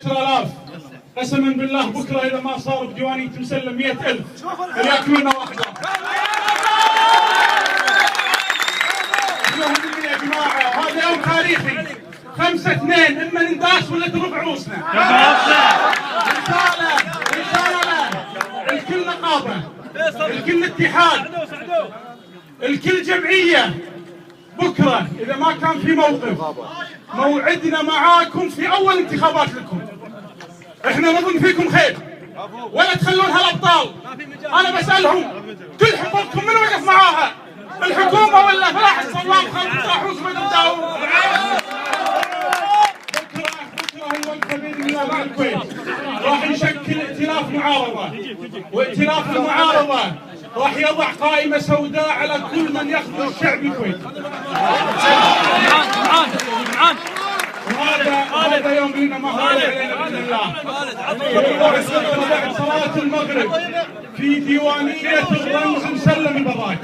10,000 قسما بالله بكره اذا ما صار بديوانيه مسلم 100,000 اللي ياكلون واحده. يا جماعه هذا يوم تاريخي 5/2 اما ننداس ولا ترفع عروسنا. رساله الكل نقابه، الكل اتحاد، الكل جمعيه. بكره اذا ما كان في موقف موعدنا معاكم في اول انتخابات لكم. احنا نظن فيكم خير ولا تخلون هالابطال. انا بسالهم كل حقوقكم من وقف معاها؟ الحكومه ولا فلاح الصواب خالد طاحوس بدر داوود؟ بكره الوقفه باذن الله مع الكويت راح نشكل ائتلاف معارضه، وائتلاف المعارضه راح يضع قائمه سوداء على كل من يخذل الشعب الكويتي. هذا يوم لنا ما هو علينا باذن الله. بعد صلاه المغرب في ديوانيه الرمز مسلم البراك.